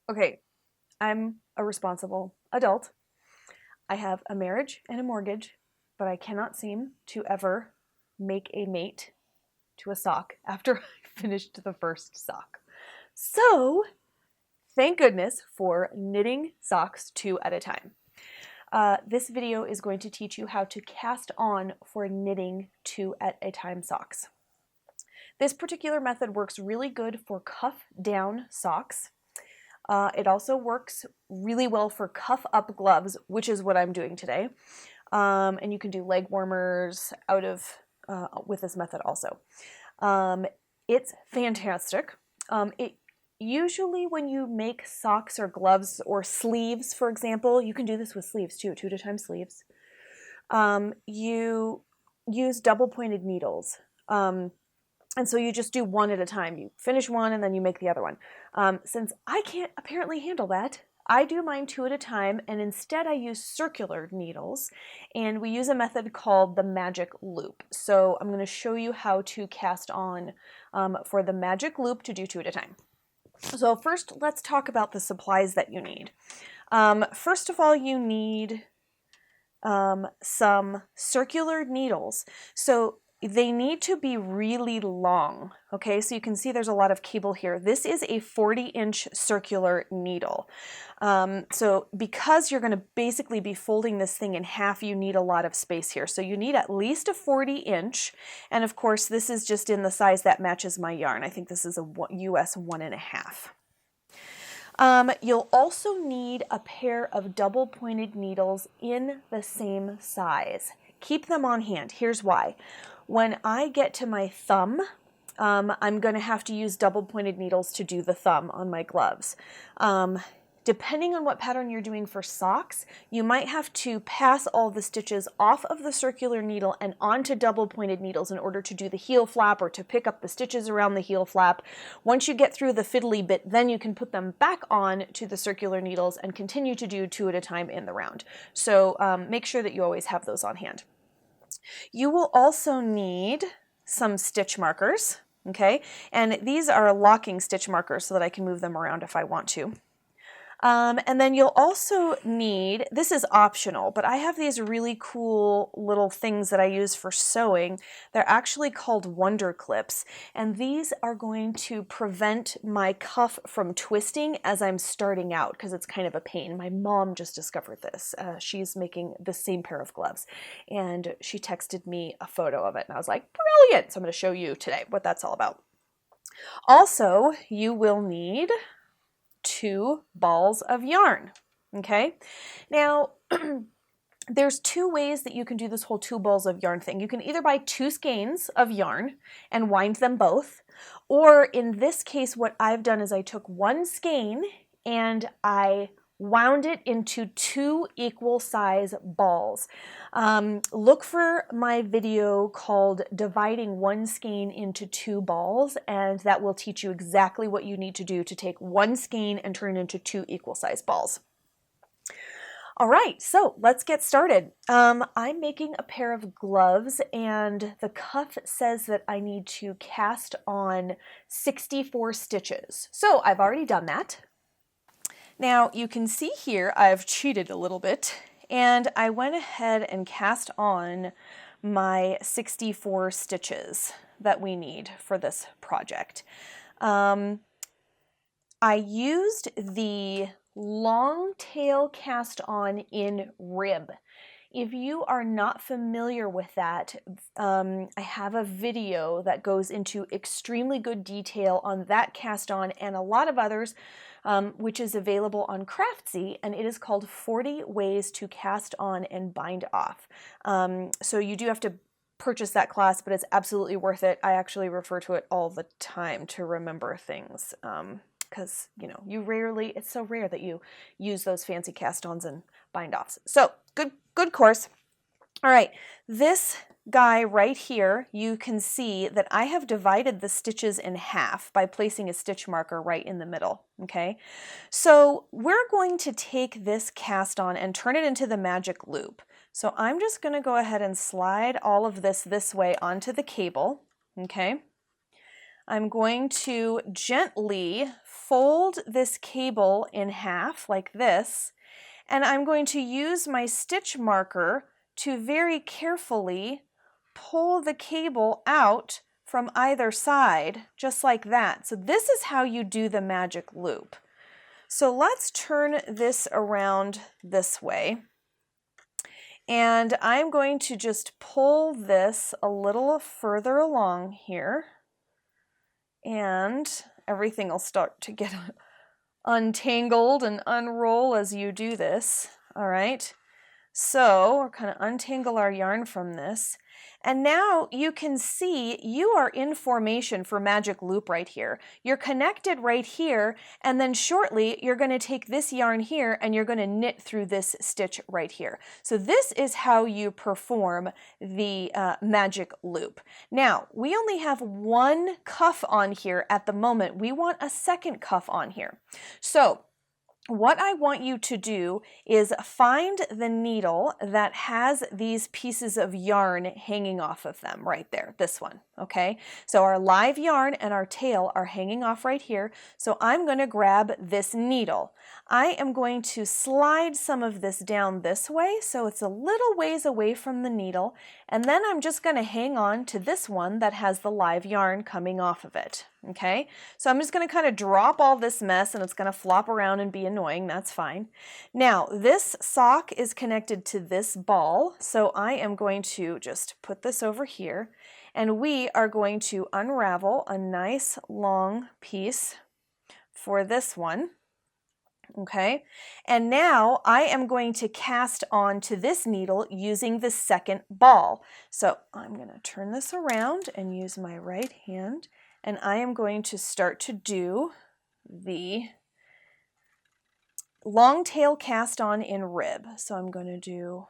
Okay, I'm a responsible adult. I have a marriage and a mortgage, but I cannot seem to ever make a mate to a sock after I finished the first sock. So, thank goodness for knitting socks 2 at a time. This video is going to teach you how to cast on for knitting 2 at a time socks. This particular method works really good for cuff down socks. It also works really well for cuff up gloves, which is what I'm doing today. And you can do leg warmers with this method also. It's fantastic. Usually when you make socks or gloves or sleeves, for example, you can do this with sleeves too, 2 at a time sleeves. You use double pointed needles. And so you just do 1 at a time. You finish one and then you make the other one. Since I can't apparently handle that, I do mine 2 at a time, and instead I use circular needles, and we use a method called the magic loop. So I'm going to show you how to cast on for the magic loop to do 2 at a time. So first, let's talk about the supplies that you need. First of all, you need some circular needles. So they need to be really long, okay? So you can see there's a lot of cable here. This is a 40-inch circular needle. So because you're going to basically be folding this thing in half, you need a lot of space here. So you need at least a 40-inch, and of course this is just in the size that matches my yarn. I think this is a US 1.5. You'll also need a pair of double-pointed needles in the same size. Keep them on hand. Here's why. When I get to my thumb, I'm going to have to use double-pointed needles to do the thumb on my gloves. Depending on what pattern you're doing for socks, you might have to pass all the stitches off of the circular needle and onto double-pointed needles in order to do the heel flap or to pick up the stitches around the heel flap. Once you get through the fiddly bit, then you can put them back on to the circular needles and continue to do 2 at a time in the round. So make sure that you always have those on hand. You will also need some stitch markers, okay? And these are locking stitch markers so that I can move them around if I want to. And then you'll also need, this is optional, but I have these really cool little things that I use for sewing. They're actually called Wonder Clips, and these are going to prevent my cuff from twisting as I'm starting out, because it's kind of a pain. My mom just discovered this. She's making the same pair of gloves, and she texted me a photo of it, and I was like, brilliant! So I'm going to show you today what that's all about. Also, you will need 2 balls of yarn, okay? Now, there's 2 ways that you can do this whole 2 balls of yarn thing. You can either buy 2 skeins of yarn and wind them both, or in this case, what I've done is I took 1 skein and I wound it into 2 equal size balls. Look for my video called Dividing 1 Skein into 2 Balls, and that will teach you exactly what you need to do to take 1 skein and turn it into 2 equal size balls. All right, so let's get started. I'm making a pair of gloves, and the cuff says that I need to cast on 64 stitches. So I've already done that. Now you can see here I've cheated a little bit, and I went ahead and cast on my 64 stitches that we need for this project. I used the Longtail Cast On in rib. If you are not familiar with that, I have a video that goes into extremely good detail on that cast on and a lot of others, which is available on Craftsy, and it is called 40 Ways to Cast On and Bind Off. So you do have to purchase that class, but it's absolutely worth it. I actually refer to it all the time to remember things, because it's so rare that you use those fancy cast-ons and bind-offs. So good course. All right, this guy right here, you can see that I have divided the stitches in half by placing a stitch marker right in the middle, okay? So we're going to take this cast on and turn it into the magic loop. So I'm just going to go ahead and slide all of this way onto the cable, okay? I'm going to gently fold this cable in half like this, and I'm going to use my stitch marker to very carefully pull the cable out from either side, just like that. So this is how you do the magic loop. So let's turn this around this way. And I'm going to just pull this a little further along here, and everything will start to get untangled and unroll as you do this. All right, so we'll kind of untangle our yarn from this. And now you can see you are in formation for magic loop right here. You're connected right here, and then shortly you're going to take this yarn here and you're going to knit through this stitch right here. So this is how you perform the magic loop. Now, we only have one cuff on here at the moment. We want a second cuff on here. So what I want you to do is find the needle that has these pieces of yarn hanging off of them right there, this one, okay? So our live yarn and our tail are hanging off right here, so I'm going to grab this needle. I am going to slide some of this down this way so it's a little ways away from the needle, and then I'm just going to hang on to this one that has the live yarn coming off of it. Okay, so I'm just going to kind of drop all this mess and it's going to flop around and be annoying. That's fine. Now, this sock is connected to this ball, so I am going to just put this over here, and we are going to unravel a nice long piece for this one. Okay, and now I am going to cast on to this needle using the second ball. So I'm going to turn this around and use my right hand, and I am going to start to do the Longtail Cast On in rib. So I'm going to do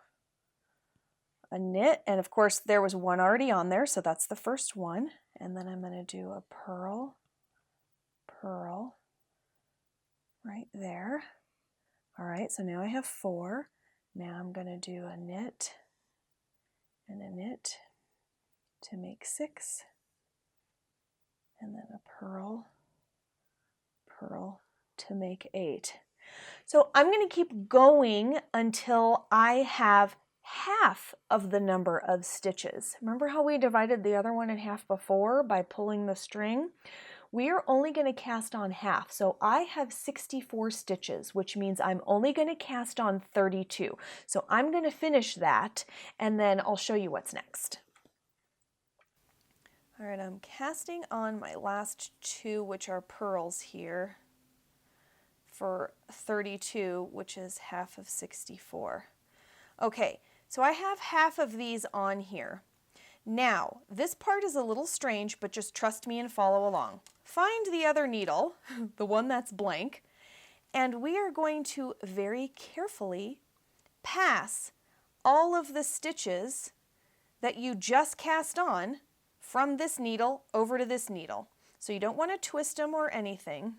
a knit, and of course there was one already on there, so that's the first one. And then I'm going to do a purl, purl right there. All right, so now I have 4. Now I'm going to do a knit and a knit to make 6. And then a purl, purl to make 8. So I'm going to keep going until I have half of the number of stitches. Remember how we divided the other one in half before by pulling the string? We are only going to cast on half. So I have 64 stitches, which means I'm only going to cast on 32. So I'm going to finish that, and then I'll show you what's next. All right, I'm casting on my last 2, which are purls here, for 32, which is half of 64. Okay, so I have half of these on here. Now, this part is a little strange, but just trust me and follow along. Find the other needle, the one that's blank, and we are going to very carefully pass all of the stitches that you just cast on from this needle over to this needle. So you don't want to twist them or anything.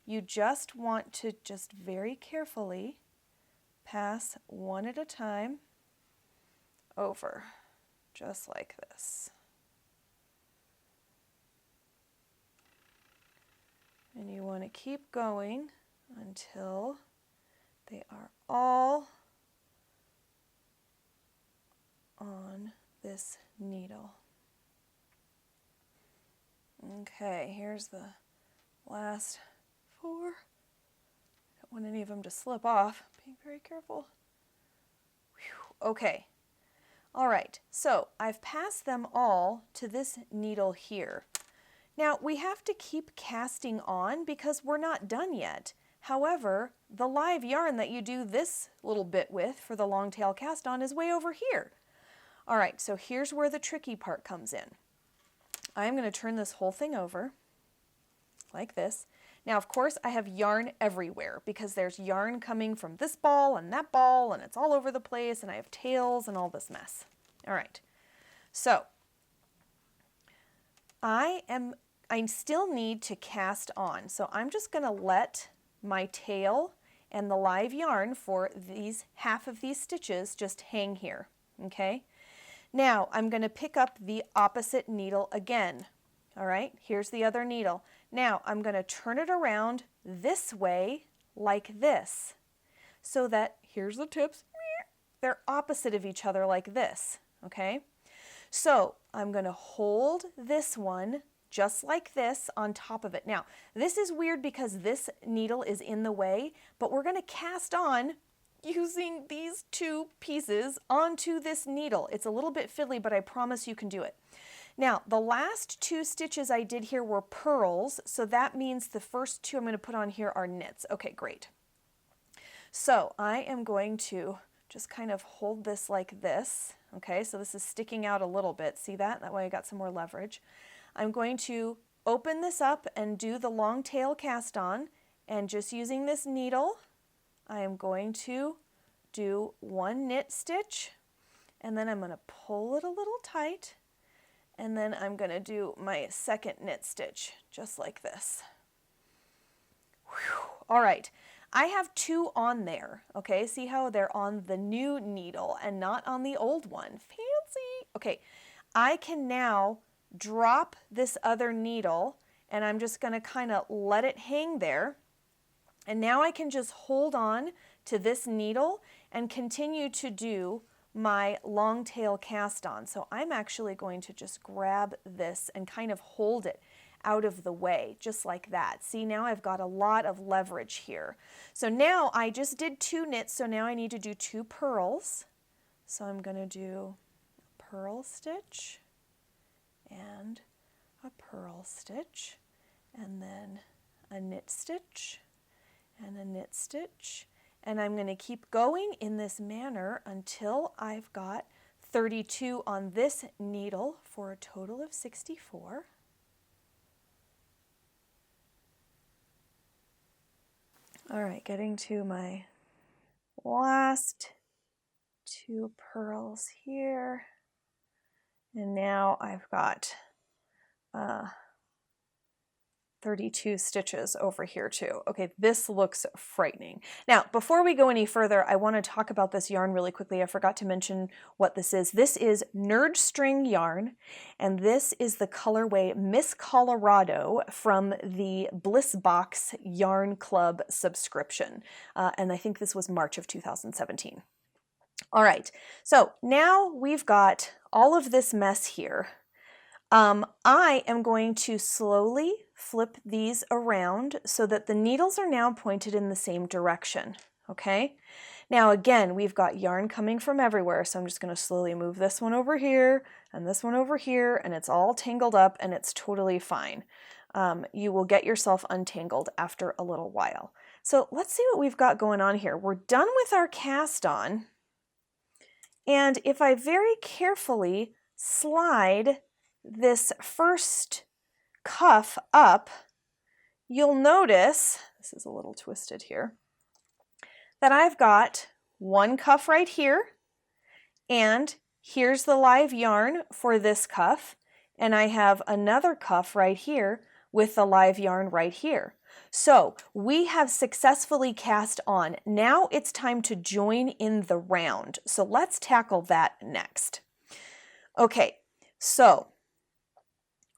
You just want to just very carefully pass one at a time over, just like this. And you want to keep going until they are all on this needle. Okay, here's the last 4. I don't want any of them to slip off. Being very careful. Whew. Okay. All right, so I've passed them all to this needle here. Now, we have to keep casting on because we're not done yet. However, the live yarn that you do this little bit with for the Longtail Cast On is way over here. All right, so here's where the tricky part comes in. I'm going to turn this whole thing over like this. Now, of course, I have yarn everywhere because there's yarn coming from this ball and that ball, and it's all over the place, and I have tails and all this mess. All right, so I still need to cast on. So I'm just going to let my tail and the live yarn for these half of these stitches just hang here, okay? Now I'm going to pick up the opposite needle again. All right, here's the other needle. Now I'm going to turn it around this way like this, so that here's the tips. They're opposite of each other like this, okay? So I'm going to hold this one just like this on top of it. Now, this is weird because this needle is in the way, but we're going to cast on using these two pieces onto this needle. It's a little bit fiddly, but I promise you can do it. Now, the last two stitches I did here were purls, so that means the first two I'm going to put on here are knits. Okay, great. So I am going to just kind of hold this like this. Okay, so this is sticking out a little bit. See that? That way I got some more leverage. I'm going to open this up and do the long tail cast on, and just using this needle, I am going to do one knit stitch, and then I'm going to pull it a little tight, and then I'm going to do my second knit stitch just like this. Whew. All right, I have two on there, okay? See how they're on the new needle and not on the old one. Fancy. Okay, I can now drop this other needle, and I'm just going to kind of let it hang there. And now I can just hold on to this needle and continue to do my long tail cast on. So I'm actually going to just grab this and kind of hold it out of the way, just like that. See, now I've got a lot of leverage here. So now I just did two knits, so now I need to do two purls. So I'm going to do a purl stitch and a purl stitch, and then a knit stitch and a knit stitch. And I'm going to keep going in this manner until I've got 32 on this needle for a total of 64. All right, getting to my last two purls here. And now I've got 32 stitches over here too. Okay, this looks frightening. Now, before we go any further, I want to talk about this yarn really quickly. I forgot to mention what this is. This is Nerd String yarn, and this is the colorway Miss Colorado from the Bliss Box Yarn Club subscription. And I think this was March of 2017. All right, so now we've got all of this mess here. I am going to slowly flip these around so that the needles are now pointed in the same direction, okay? Now again, we've got yarn coming from everywhere, so I'm just going to slowly move this one over here and this one over here, and it's all tangled up and it's totally fine. You will get yourself untangled after a little while. So let's see what we've got going on here. We're done with our cast on, and if I very carefully slide this first cuff up, you'll notice, this is a little twisted here, that I've got one cuff right here, and here's the live yarn for this cuff, and I have another cuff right here with the live yarn right here. So we have successfully cast on. Now it's time to join in the round. So let's tackle that next. Okay, so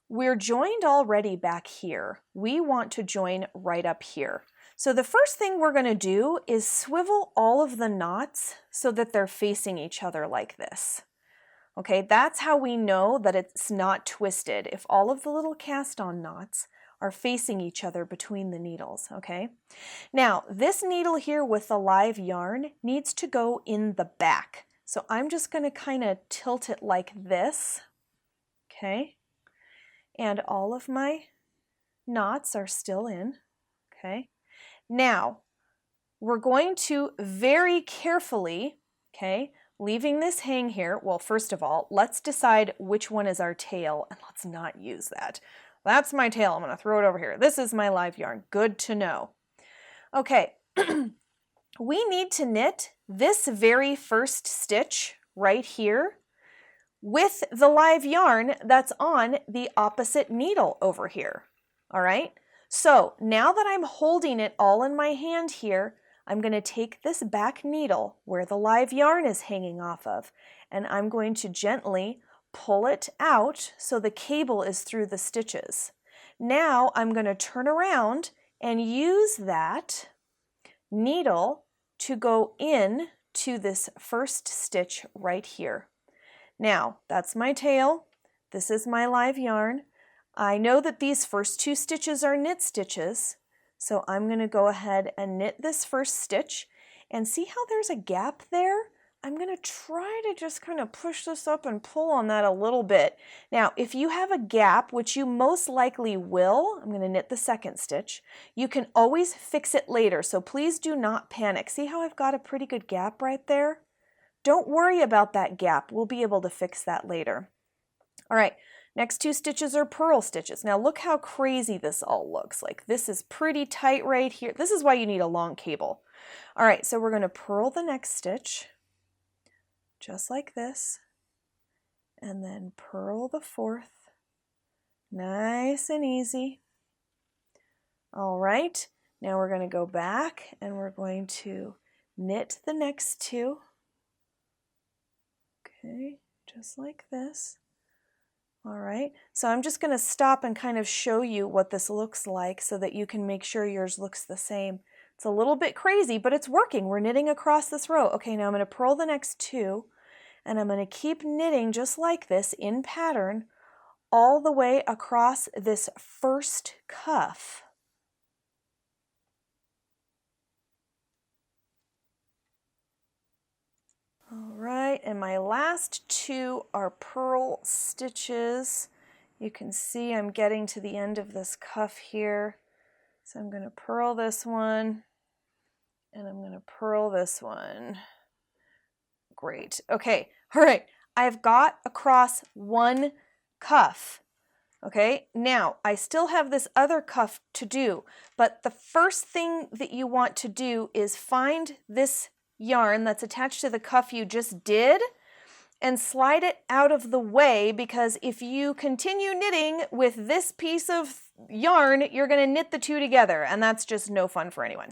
we're joined already back here. We want to join right up here. So the first thing we're going to do is swivel all of the knots so that they're facing each other like this. Okay, that's how we know that it's not twisted, if all of the little cast on knots are facing each other between the needles, okay? Now, this needle here with the live yarn needs to go in the back. So I'm just going to kind of tilt it like this, okay? And all of my knots are still in, okay? Now, we're going to very carefully, okay, leaving this hang here. Well, first of all, let's decide which one is our tail, and let's not use that. That's my tail. I'm going to throw it over here. This is my live yarn. Good to know. Okay, we need to knit this very first stitch right here with the live yarn that's on the opposite needle over here. All right, so now that I'm holding it all in my hand here, I'm going to take this back needle where the live yarn is hanging off of, and I'm going to gently pull it out so the cable is through the stitches. Now I'm going to turn around and use that needle to go in to this first stitch right here. Now, that's my tail. This is my live yarn. I know that these first 2 stitches are knit stitches, so I'm going to go ahead and knit this first stitch, and see how there's a gap there? I'm going to try to just kind of push this up and pull on that a little bit. Now, if you have a gap, which you most likely will, I'm going to knit the second stitch. You can always fix it later, so please do not panic. See how I've got a pretty good gap right there? Don't worry about that gap. We'll be able to fix that later. All right, next 2 stitches are purl stitches. Now look how crazy this all looks. Like this is pretty tight right here. This is why you need a long cable. All right, so we're going to purl the next stitch, just like this, and then purl the 4th. Nice and easy. All right, now we're going to go back and we're going to knit the next 2. Okay, just like this. All right, so I'm just going to stop and kind of show you what this looks like so that you can make sure yours looks the same. It's a little bit crazy, but it's working. We're knitting across this row. Okay, now I'm going to purl the next 2, and I'm going to keep knitting just like this in pattern all the way across this first cuff. All right, and my last 2 are purl stitches. You can see I'm getting to the end of this cuff here. So I'm going to purl this one, and I'm going to purl this one. Great. Okay, all right, I've got across 1 cuff. Okay, now I still have this other cuff to do, but the first thing that you want to do is find this yarn that's attached to the cuff you just did and slide it out of the way, because if you continue knitting with this piece of yarn, you're going to knit the 2 together, and that's just no fun for anyone.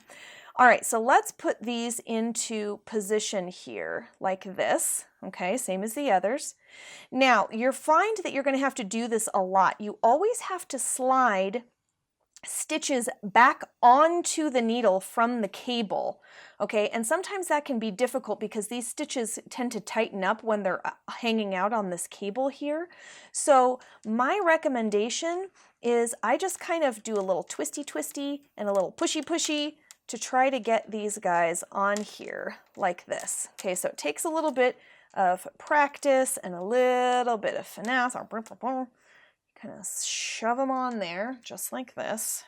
All right, so let's put these into position here like this. Okay, same as the others. Now, you'll find that you're going to have to do this a lot. You always have to slide stitches back onto the needle from the cable, okay? And sometimes that can be difficult because these stitches tend to tighten up when they're hanging out on this cable here. So my recommendation is I just kind of do a little twisty and a little pushy to try to get these guys on here like this. Okay, so it takes a little bit of practice and a little bit of finesse. Kind of shove them on there just like this.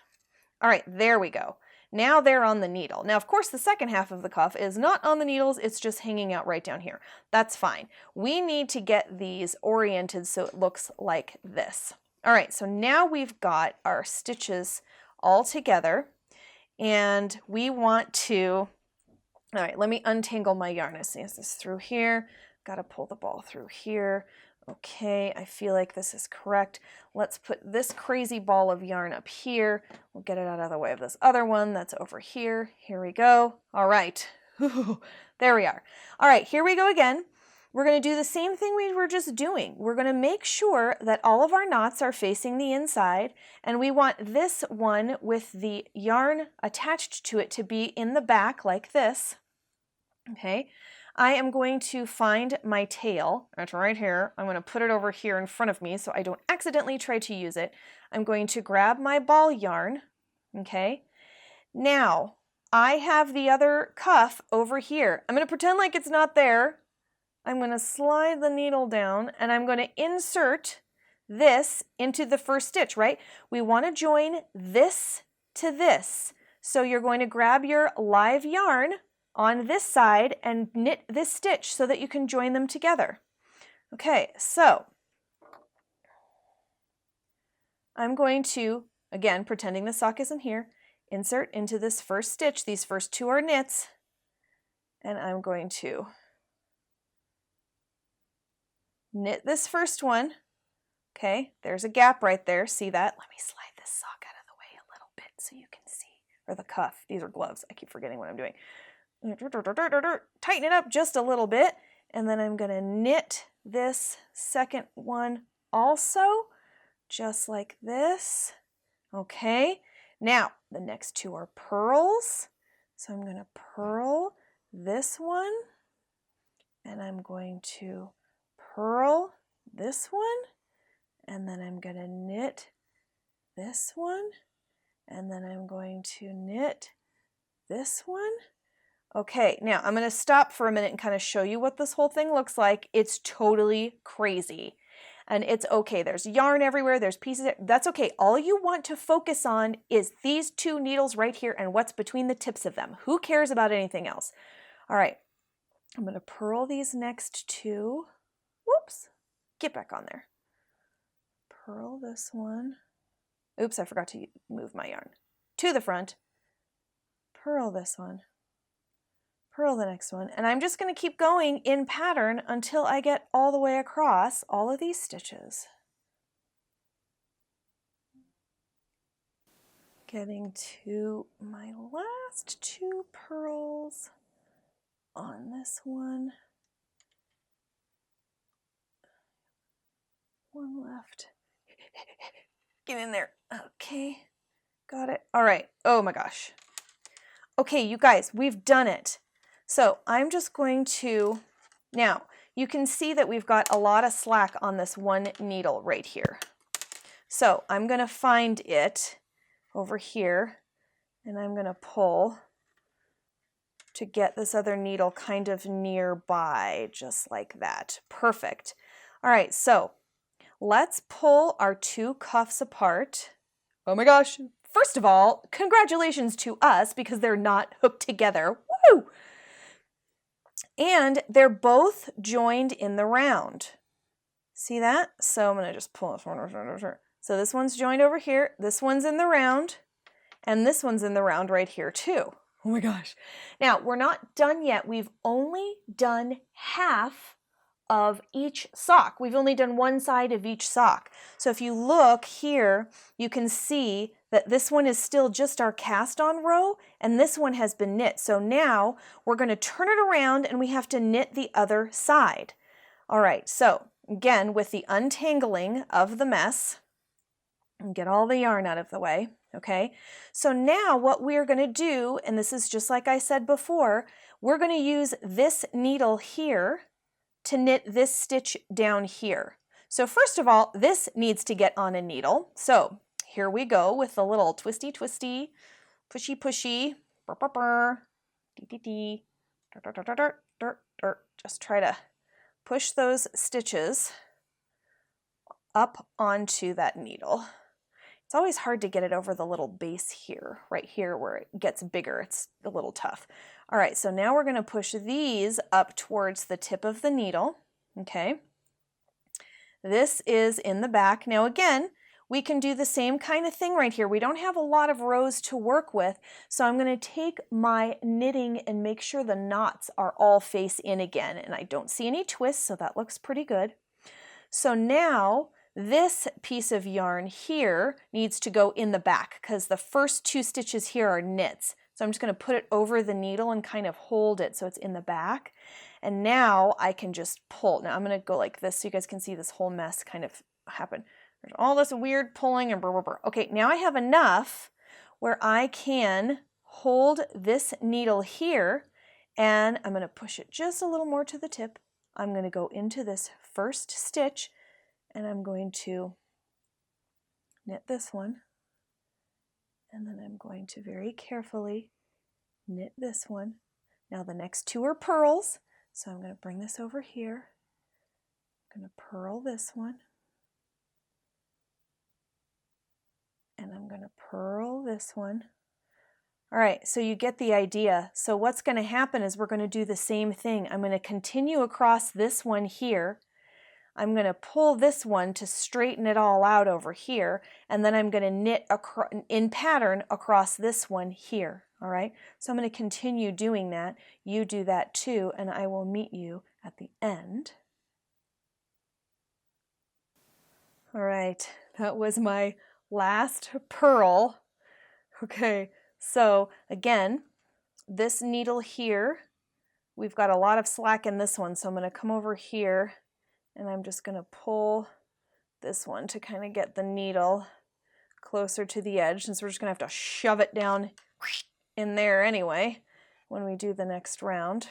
All right, there we go. Now they're on the needle. Now, of course, the second half of the cuff is not on the needles. It's just hanging out right down here. That's fine. We need to get these oriented so it looks like this. All right, so now we've got our stitches all together, and we want to, all right, let me untangle my yarn. I see this through here. Got to pull the ball through here. Okay, I feel like this is correct. Let's put this crazy ball of yarn up here. We'll get it out of the way of this other one that's over here. Here we go. All right. There we are. All right, here we go again. We're going to do the same thing we were just doing. We're going to make sure that all of our knots are facing the inside, and we want this one with the yarn attached to it to be in the back like this. Okay. I am going to find my tail. It's right here. I'm going to put it over here in front of me so I don't accidentally try to use it. I'm going to grab my ball yarn. Okay. Now, I have the other cuff over here. I'm going to pretend like it's not there. I'm going to slide the needle down, and I'm going to insert this into the first stitch, right? We want to join this to this. So you're going to grab your live yarn on this side and knit this stitch so that you can join them together. Okay, so I'm going to, again, pretending the sock isn't here, insert into this first stitch. These first 2 are knits, and I'm going to knit this first one. Okay, there's a gap right there. See that? Let me slide this sock out of the way a little bit so you can see, or the cuff. These are gloves. I keep forgetting what I'm doing. Tighten it up just a little bit, and then I'm going to knit this second one also, just like this. Okay, now the next two are pearls. So I'm going to purl this one, and I'm going to purl this one, and then I'm going to knit this one, and then I'm going to knit this one. Okay, now I'm going to stop for a minute and kind of show you what this whole thing looks like. It's totally crazy. And it's okay. There's yarn everywhere. There's pieces. That's okay. All you want to focus on is these two needles right here and what's between the tips of them. Who cares about anything else? All right. I'm going to purl these next two. Whoops. Get back on there. Purl this one. Oops, I forgot to move my yarn. To the front. Purl this one. Purl the next one, and I'm just going to keep going in pattern until I get all the way across all of these stitches. Getting to my last two pearls on this one. One left. Get in there. Okay, got it. All right. Oh my gosh. Okay, you guys, we've done it. So I'm just going to, now you can see that we've got a lot of slack on this one needle right here. So I'm going to find it over here, and I'm going to pull to get this other needle kind of nearby, just like that. Perfect. All right, so let's pull our two cuffs apart. Oh my gosh. First of all, congratulations to us because they're not hooked together. Woo! And they're both joined in the round. See that? So I'm going to just pull this one. So this one's joined over here. This one's in the round. And this one's in the round right here too. Oh my gosh. Now, we're not done yet. We've only done half of each sock. We've only done one side of each sock. So if you look here, you can see that this one is still just our cast on row and this one has been knit. So now we're going to turn it around and we have to knit the other side. All right, so again, with the untangling of the mess, and get all the yarn out of the way, okay? So now what we're going to do, and this is just like I said before, we're going to use this needle here to knit this stitch down here. So first of all, this needs to get on a needle. So here we go with the little twisty, twisty, pushy, pushy, burr, burr, burr, dee, dee, dee, dirt, dirt, dirt, dirt, dirt, dirt. Just try to push those stitches up onto that needle. It's always hard to get it over the little base here, right here where it gets bigger. It's a little tough. All right, so now we're going to push these up towards the tip of the needle, okay? This is in the back. Now again, we can do the same kind of thing right here. We don't have a lot of rows to work with, so I'm going to take my knitting and make sure the knots are all face in again, and I don't see any twists, so that looks pretty good. So now this piece of yarn here needs to go in the back because the first two stitches here are knits. So I'm just going to put it over the needle and kind of hold it so it's in the back. And now I can just pull. Now I'm going to go like this so you guys can see this whole mess kind of happen. There's all this weird pulling and brr, brr, brr. Okay, now I have enough where I can hold this needle here and I'm going to push it just a little more to the tip. I'm going to go into this first stitch and I'm going to knit this one, and then I'm going to very carefully knit this one. Now the next two are pearls, so I'm going to bring this over here. I'm going to purl this one, and I'm going to purl this one. All right, so you get the idea. So what's going to happen is we're going to do the same thing. I'm going to continue across this one here. I'm going to pull this one to straighten it all out over here, and then I'm going to knit in pattern across this one here, all right? So I'm going to continue doing that. You do that too, and I will meet you at the end. All right, that was my last purl. Okay, so again, this needle here, we've got a lot of slack in this one, so I'm going to come over here And I'm just going to pull this one to kind of get the needle closer to the edge, since we're just going to have to shove it down in there anyway when we do the next round.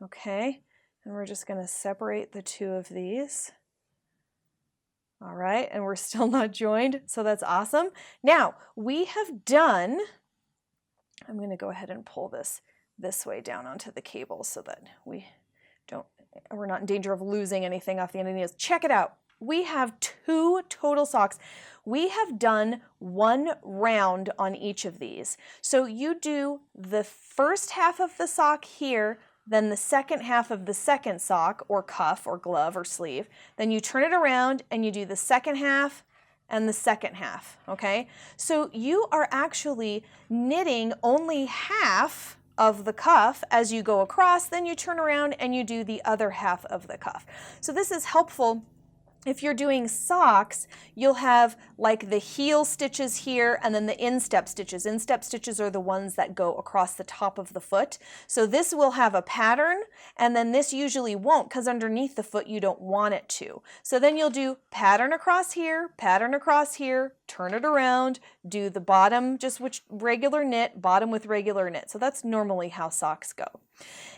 Okay, and we're just going to separate the two of these. All right, and we're still not joined, so that's awesome. Now, we have done, I'm going to go ahead and pull this way down onto the cable so that we're not in danger of losing anything off the end of the needles. Check it out. We have 2 total socks. We have done 1 round on each of these. So you do the first half of the sock here, then the second half of the second sock, or cuff, or glove, or sleeve. Then you turn it around and you do the second half and the second half, okay? So you are actually knitting only half of the cuff as you go across, then you turn around and you do the other half of the cuff. So this is helpful. If you're doing socks, you'll have like the heel stitches here and then the instep stitches. Instep stitches are the ones that go across the top of the foot. So this will have a pattern, and then this usually won't, because underneath the foot you don't want it to. So then you'll do pattern across here, turn it around, do the bottom just with regular knit, bottom with regular knit. So that's normally how socks go.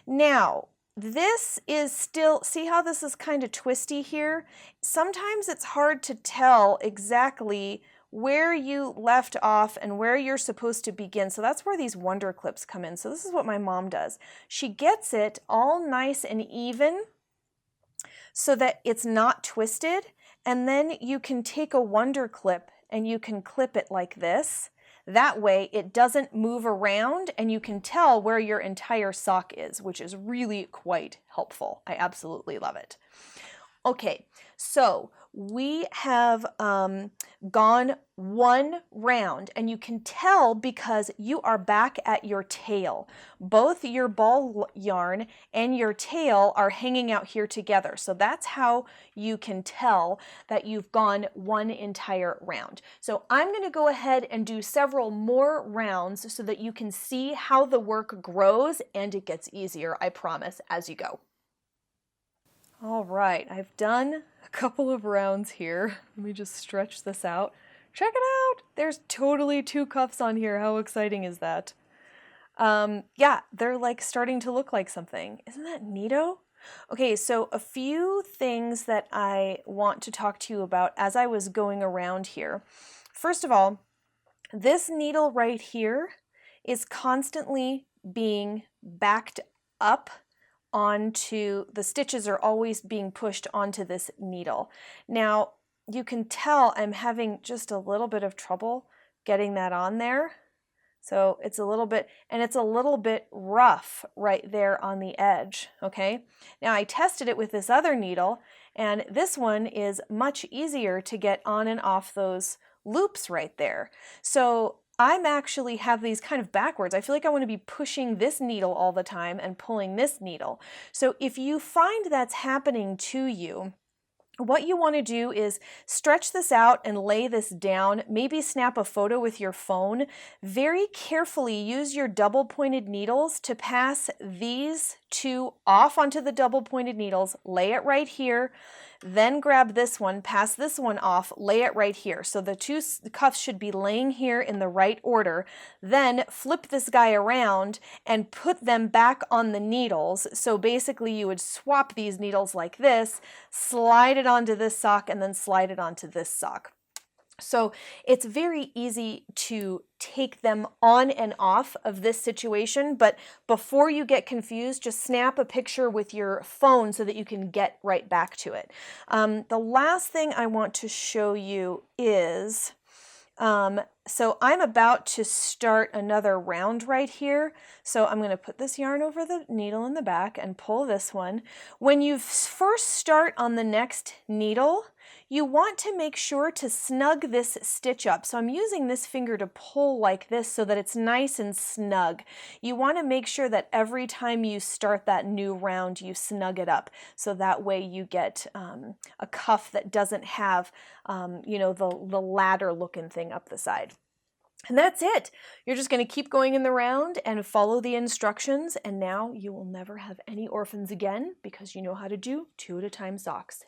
Now, this is still, see how this is kind of twisty here? Sometimes it's hard to tell exactly where you left off and where you're supposed to begin. So that's where these wonder clips come in. So this is what my mom does. She gets it all nice and even so that it's not twisted. And then you can take a wonder clip and you can clip it like this. That way it doesn't move around and you can tell where your entire sock is, which is really quite helpful. I absolutely love it. Okay, so we have gone 1 round, and you can tell because you are back at your tail. Both your ball yarn and your tail are hanging out here together. So that's how you can tell that you've gone 1 entire round. So I'm going to go ahead and do several more rounds so that you can see how the work grows, and it gets easier, I promise, as you go. All right, I've done a couple of rounds here. Let me just stretch this out. Check it out! There's totally 2 cuffs on here. How exciting is that? Yeah, they're like starting to look like something. Isn't that neato? Okay, so a few things that I want to talk to you about as I was going around here. First of all, this needle right here is constantly being backed up onto, the stitches are always being pushed onto this needle. Now, you can tell I'm having just a little bit of trouble getting that on there. So it's a little bit, and it's a little bit rough right there on the edge, okay? Now I tested it with this other needle, and this one is much easier to get on and off those loops right there. So I'm actually have these kind of backwards. I feel like I want to be pushing this needle all the time and pulling this needle. So if you find that's happening to you, what you want to do is stretch this out and lay this down, maybe snap a photo with your phone. Very carefully use your double pointed needles to pass these 2 off onto the double pointed needles, lay it right here, then grab this one, pass this one off, lay it right here. So the 2 cuffs should be laying here in the right order. Then flip this guy around and put them back on the needles. So basically you would swap these needles like this, slide it onto this sock, and then slide it onto this sock. So it's very easy to take them on and off of this situation, but before you get confused, just snap a picture with your phone so that you can get right back to it. The last thing I want to show you is, so I'm about to start another round right here. So I'm going to put this yarn over the needle in the back and pull this one. When you first start on the next needle, you want to make sure to snug this stitch up. So I'm using this finger to pull like this so that it's nice and snug. You want to make sure that every time you start that new round, you snug it up. So that way you get a cuff that doesn't have, you know, the ladder looking thing up the side. And that's it. You're just going to keep going in the round and follow the instructions, and now you will never have any orphans again because you know how to do 2 at a time socks.